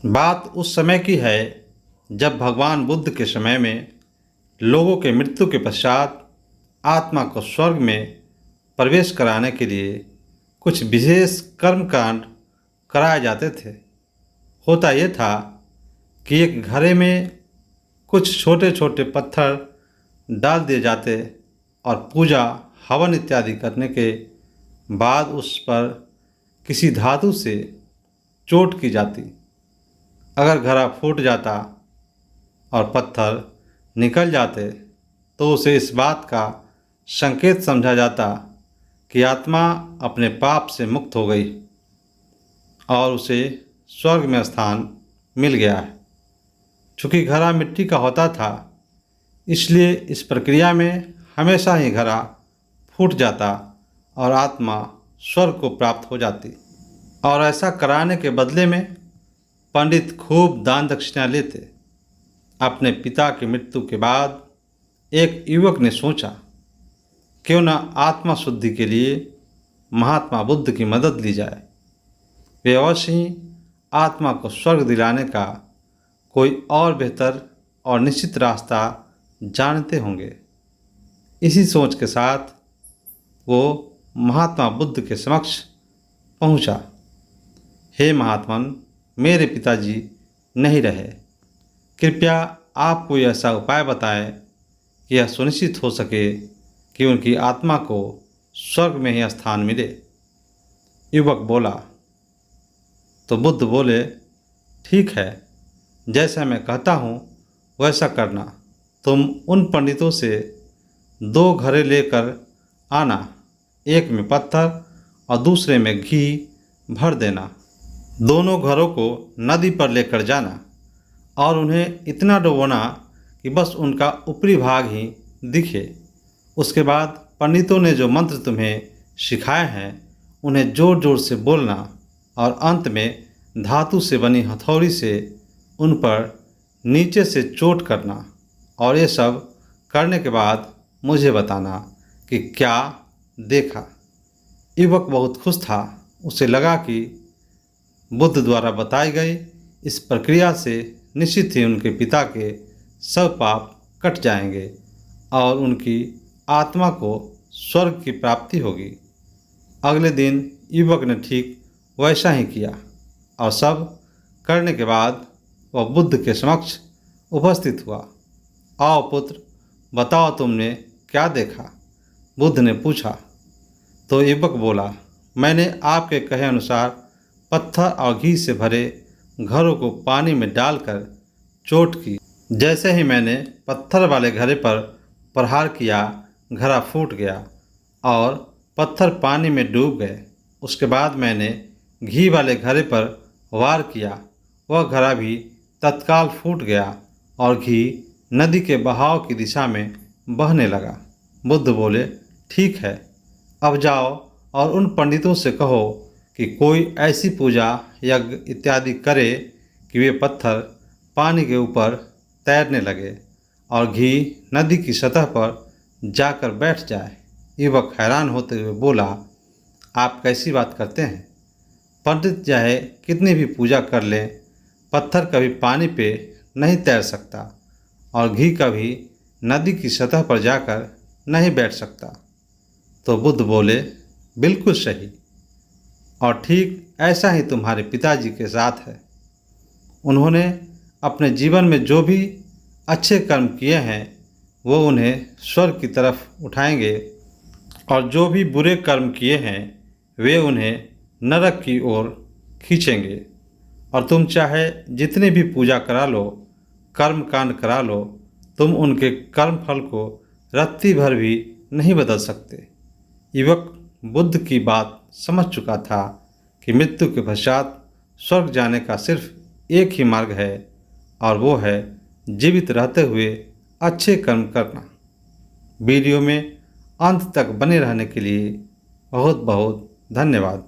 बात उस समय की है जब भगवान बुद्ध के समय में लोगों के मृत्यु के पश्चात आत्मा को स्वर्ग में प्रवेश कराने के लिए कुछ विशेष कर्मकांड कराए जाते थे। होता यह था कि एक घड़े में कुछ छोटे छोटे पत्थर डाल दिए जाते और पूजा हवन इत्यादि करने के बाद उस पर किसी धातु से चोट की जाती। अगर घड़ा फूट जाता और पत्थर निकल जाते तो उसे इस बात का संकेत समझा जाता कि आत्मा अपने पाप से मुक्त हो गई और उसे स्वर्ग में स्थान मिल गया है। चूँकि घड़ा मिट्टी का होता था, इसलिए इस प्रक्रिया में हमेशा ही घड़ा फूट जाता और आत्मा स्वर्ग को प्राप्त हो जाती। और ऐसा कराने के बदले में पंडित खूब दान दक्षिणा लेते। अपने पिता की मृत्यु के बाद एक युवक ने सोचा, क्यों न आत्मा शुद्धि के लिए महात्मा बुद्ध की मदद ली जाए। वे अवश्य ही आत्मा को स्वर्ग दिलाने का कोई और बेहतर और निश्चित रास्ता जानते होंगे। इसी सोच के साथ वो महात्मा बुद्ध के समक्ष पहुंचा। हे महात्मन, मेरे पिताजी नहीं रहे, कृपया आप कोई ऐसा उपाय बताएं कि यह सुनिश्चित हो सके कि उनकी आत्मा को स्वर्ग में ही स्थान मिले। युवक बोला तो बुद्ध बोले, ठीक है, जैसा मैं कहता हूँ वैसा करना। तुम उन पंडितों से 2 घड़े लेकर आना, एक में पत्थर और दूसरे में घी भर देना। दोनों घरों को नदी पर लेकर जाना और उन्हें इतना डुबोना कि बस उनका ऊपरी भाग ही दिखे। उसके बाद पंडितों ने जो मंत्र तुम्हें सिखाए हैं उन्हें ज़ोर ज़ोर से बोलना और अंत में धातु से बनी हथौड़ी से उन पर नीचे से चोट करना। और ये सब करने के बाद मुझे बताना कि क्या देखा। युवक बहुत खुश था। उसे लगा कि बुद्ध द्वारा बताई गई इस प्रक्रिया से निश्चित ही उनके पिता के सब पाप कट जाएंगे और उनकी आत्मा को स्वर्ग की प्राप्ति होगी। अगले दिन युवक ने ठीक वैसा ही किया और सब करने के बाद वह बुद्ध के समक्ष उपस्थित हुआ। आओ पुत्र, बताओ तुमने क्या देखा? बुद्ध ने पूछा। तो युवक बोला, मैंने आपके कहे अनुसार पत्थर और घी से भरे घड़ों को पानी में डालकर चोट की। जैसे ही मैंने पत्थर वाले घड़े पर प्रहार किया, घड़ा फूट गया और पत्थर पानी में डूब गए। उसके बाद मैंने घी वाले घड़े पर वार किया, वह घड़ा भी तत्काल फूट गया और घी नदी के बहाव की दिशा में बहने लगा। बुद्ध बोले, ठीक है, अब जाओ और उन पंडितों से कहो कि कोई ऐसी पूजा यज्ञ इत्यादि करे कि वे पत्थर पानी के ऊपर तैरने लगे और घी नदी की सतह पर जाकर बैठ जाए। युवक हैरान होते हुए बोला, आप कैसी बात करते हैं? पंडित चाहे कितनी भी पूजा कर लें, पत्थर कभी पानी पे नहीं तैर सकता और घी कभी नदी की सतह पर जाकर नहीं बैठ सकता। तो बुद्ध बोले, बिल्कुल सही, और ठीक ऐसा ही तुम्हारे पिताजी के साथ है। उन्होंने अपने जीवन में जो भी अच्छे कर्म किए हैं वो उन्हें स्वर्ग की तरफ उठाएंगे और जो भी बुरे कर्म किए हैं वे उन्हें नरक की ओर खींचेंगे। और तुम चाहे जितनी भी पूजा करा लो, कर्म कांड करा लो, तुम उनके कर्म फल को रत्ती भर भी नहीं बदल सकते। युवक बुद्ध की बात समझ चुका था कि मृत्यु के पश्चात स्वर्ग जाने का सिर्फ एक ही मार्ग है और वो है जीवित रहते हुए अच्छे कर्म करना। वीडियो में अंत तक बने रहने के लिए बहुत बहुत धन्यवाद।